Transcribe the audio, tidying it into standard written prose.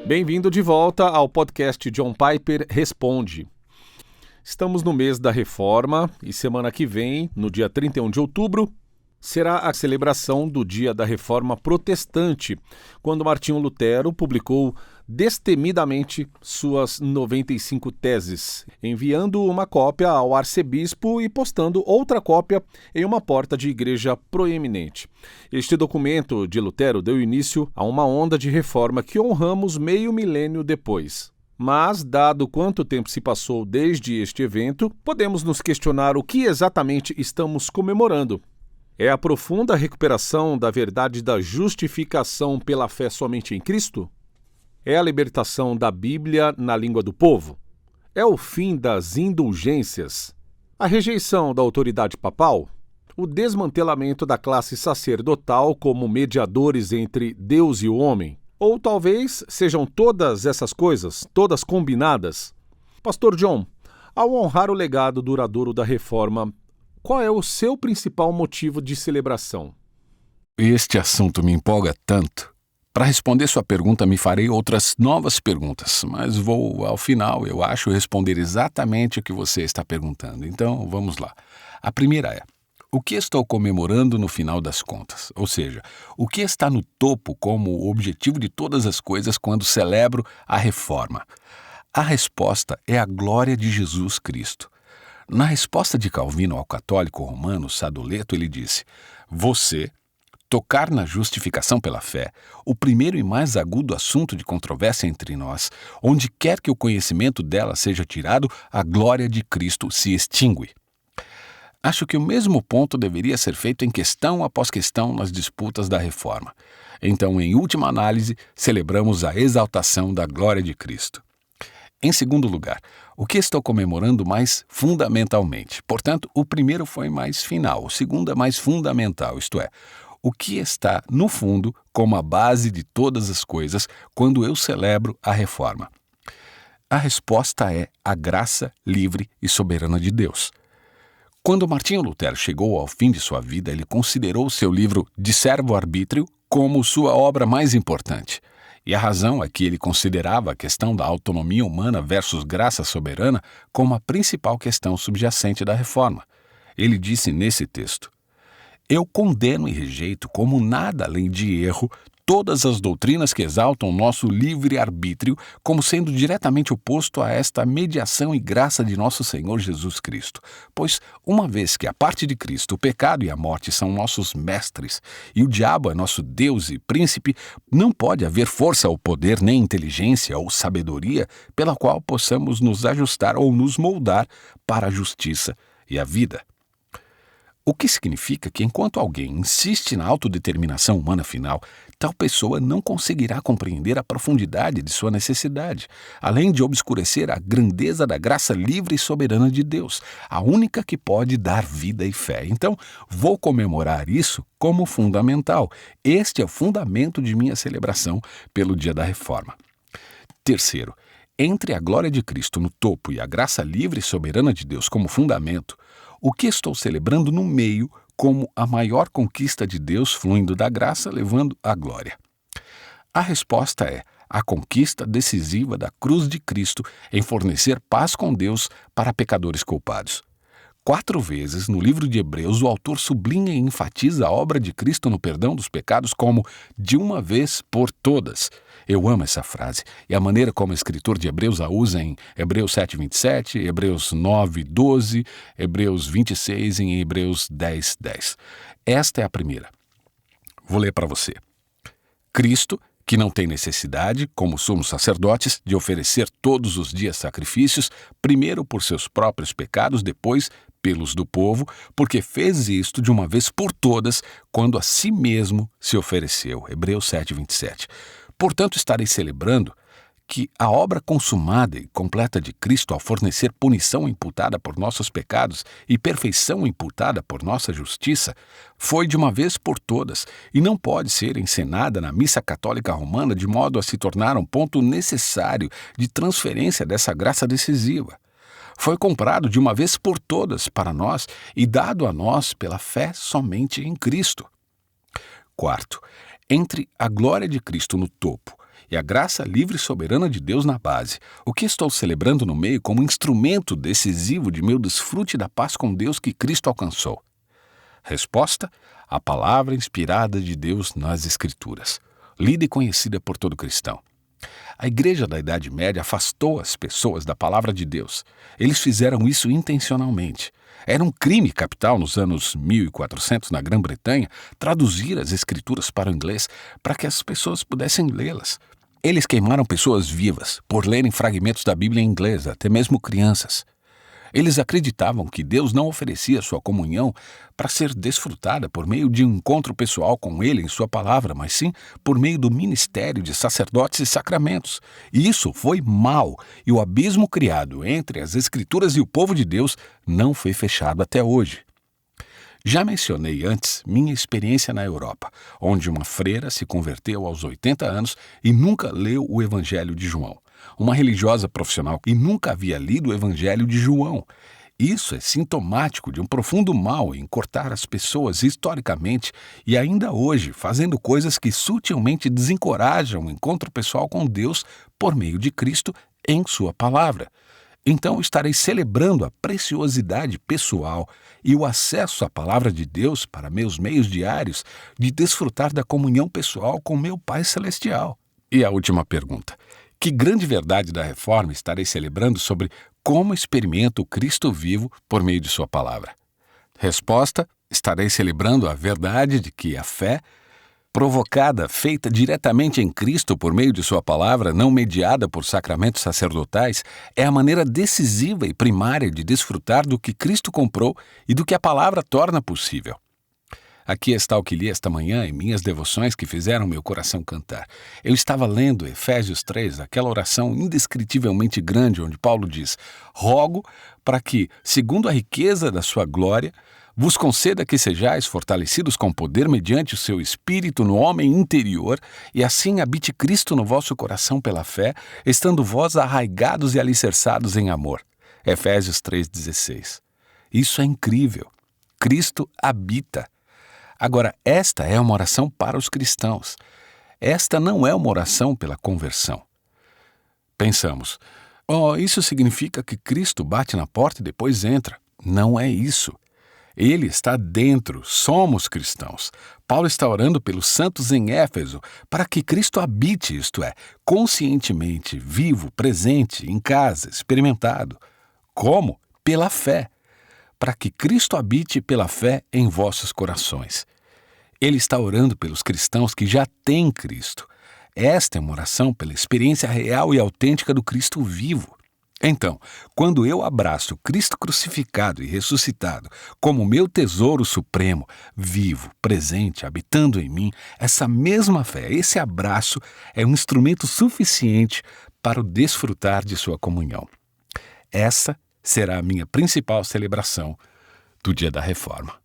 Bem-vindo de volta ao podcast John Piper Responde. Estamos no mês da Reforma e semana que vem, no dia 31 de outubro, será a celebração do Dia da Reforma Protestante, quando Martinho Lutero publicou destemidamente suas 95 teses, enviando uma cópia ao arcebispo e postando outra cópia em uma porta de igreja proeminente. Este documento de Lutero deu início a uma onda de reforma que honramos meio milênio depois. Mas, dado quanto tempo se passou desde este evento, podemos nos questionar o que exatamente estamos comemorando. É a profunda recuperação da verdade da justificação pela fé somente em Cristo? É a libertação da Bíblia na língua do povo? É o fim das indulgências? A rejeição da autoridade papal? O desmantelamento da classe sacerdotal como mediadores entre Deus e o homem? Ou talvez sejam todas essas coisas, todas combinadas? Pastor John, ao honrar o legado duradouro da Reforma, qual é o seu principal motivo de celebração? Este assunto me empolga tanto. Para responder sua pergunta, me farei outras novas perguntas, mas vou, ao final, eu acho, responder exatamente o que você está perguntando. Então, vamos lá. A primeira é: o que estou comemorando no final das contas? Ou seja, o que está no topo como o objetivo de todas as coisas quando celebro a Reforma? A resposta é a glória de Jesus Cristo. Na resposta de Calvino ao católico romano Sadoleto, ele disse: você, tocar na justificação pela fé, o primeiro e mais agudo assunto de controvérsia entre nós, onde quer que o conhecimento dela seja tirado, a glória de Cristo se extingue. Acho que o mesmo ponto deveria ser feito em questão após questão nas disputas da Reforma. Então, em última análise, celebramos a exaltação da glória de Cristo. Em segundo lugar, o que estou comemorando mais fundamentalmente? Portanto, o primeiro foi mais final, o segundo é mais fundamental, isto é, o que está, no fundo, como a base de todas as coisas quando eu celebro a Reforma? A resposta é a graça livre e soberana de Deus. Quando Martinho Lutero chegou ao fim de sua vida, ele considerou seu livro De Servo-Arbítrio como sua obra mais importante. E a razão é que ele considerava a questão da autonomia humana versus graça soberana como a principal questão subjacente da Reforma. Ele disse nesse texto: eu condeno e rejeito como nada além de erro todas as doutrinas que exaltam nosso livre-arbítrio como sendo diretamente oposto a esta mediação e graça de nosso Senhor Jesus Cristo. Pois, uma vez que a parte de Cristo, o pecado e a morte são nossos mestres, e o diabo é nosso Deus e príncipe, não pode haver força ou poder, nem inteligência ou sabedoria pela qual possamos nos ajustar ou nos moldar para a justiça e a vida. O que significa que, enquanto alguém insiste na autodeterminação humana final, tal pessoa não conseguirá compreender a profundidade de sua necessidade, além de obscurecer a grandeza da graça livre e soberana de Deus, a única que pode dar vida e fé. Então, vou comemorar isso como fundamental. Este é o fundamento de minha celebração pelo Dia da Reforma. Terceiro, entre a glória de Cristo no topo e a graça livre e soberana de Deus como fundamento, o que estou celebrando no meio como a maior conquista de Deus fluindo da graça levando à glória? A resposta é a conquista decisiva da cruz de Cristo em fornecer paz com Deus para pecadores culpados. 4 vezes no livro de Hebreus o autor sublinha e enfatiza a obra de Cristo no perdão dos pecados como de uma vez por todas. Eu amo essa frase e a maneira como o escritor de Hebreus a usa em Hebreus 7:27, Hebreus 9:12, Hebreus 26 e em Hebreus 10:10. Esta é a primeira. Vou ler para você. Cristo, que não tem necessidade, como sumos sacerdotes, de oferecer todos os dias sacrifícios, primeiro por seus próprios pecados, depois pelos do povo, porque fez isto de uma vez por todas, quando a si mesmo se ofereceu. Hebreus 7:27. Portanto, estarei celebrando que a obra consumada e completa de Cristo ao fornecer punição imputada por nossos pecados e perfeição imputada por nossa justiça foi de uma vez por todas e não pode ser encenada na missa católica romana de modo a se tornar um ponto necessário de transferência dessa graça decisiva. Foi comprado de uma vez por todas para nós e dado a nós pela fé somente em Cristo. Quarto, entre a glória de Cristo no topo e a graça livre e soberana de Deus na base. O que estou celebrando no meio como instrumento decisivo de meu desfrute da paz com Deus que Cristo alcançou? Resposta: a palavra inspirada de Deus nas Escrituras, lida e conhecida por todo cristão. A igreja da Idade Média afastou as pessoas da palavra de Deus. Eles fizeram isso intencionalmente. Era um crime capital nos anos 1400 na Grã-Bretanha traduzir as escrituras para o inglês para que as pessoas pudessem lê-las. Eles queimaram pessoas vivas por lerem fragmentos da Bíblia em inglês, até mesmo crianças. Eles acreditavam que Deus não oferecia sua comunhão para ser desfrutada por meio de um encontro pessoal com Ele em sua palavra, mas sim por meio do ministério de sacerdotes e sacramentos. E isso foi mal, e o abismo criado entre as Escrituras e o povo de Deus não foi fechado até hoje. Já mencionei antes minha experiência na Europa, onde uma freira se converteu aos 80 anos e nunca leu o Evangelho de João. Uma religiosa profissional e nunca havia lido o Evangelho de João. Isso é sintomático de um profundo mal em cortar as pessoas historicamente e ainda hoje fazendo coisas que sutilmente desencorajam o encontro pessoal com Deus por meio de Cristo em sua palavra. Então estarei celebrando a preciosidade pessoal e o acesso à palavra de Deus para meus meios diários de desfrutar da comunhão pessoal com meu Pai Celestial. E a última pergunta: que grande verdade da reforma estarei celebrando sobre como experimento o Cristo vivo por meio de sua palavra? Resposta: estarei celebrando a verdade de que a fé provocada, feita diretamente em Cristo por meio de sua palavra, não mediada por sacramentos sacerdotais, é a maneira decisiva e primária de desfrutar do que Cristo comprou e do que a palavra torna possível. Aqui está o que li esta manhã em minhas devoções que fizeram meu coração cantar. Eu estava lendo Efésios 3, aquela oração indescritivelmente grande onde Paulo diz: rogo para que, segundo a riqueza da sua glória, vos conceda que sejais fortalecidos com poder mediante o seu Espírito no homem interior, e assim habite Cristo no vosso coração pela fé, estando vós arraigados e alicerçados em amor. Efésios 3,16. Isso é incrível. Cristo habita. Agora, esta é uma oração para os cristãos. Esta não é uma oração pela conversão. Pensamos: isso significa que Cristo bate na porta e depois entra. Não é isso. Ele está dentro, somos cristãos. Paulo está orando pelos santos em Éfeso para que Cristo habite, isto é, conscientemente, vivo, presente, em casa, experimentado. Como? Pela fé. Para que Cristo habite pela fé em vossos corações. Ele está orando pelos cristãos que já têm Cristo. Esta é uma oração pela experiência real e autêntica do Cristo vivo. Então, quando eu abraço Cristo crucificado e ressuscitado como meu tesouro supremo, vivo, presente, habitando em mim, essa mesma fé, esse abraço é um instrumento suficiente para o desfrutar de sua comunhão. Essa será a minha principal celebração do Dia da Reforma.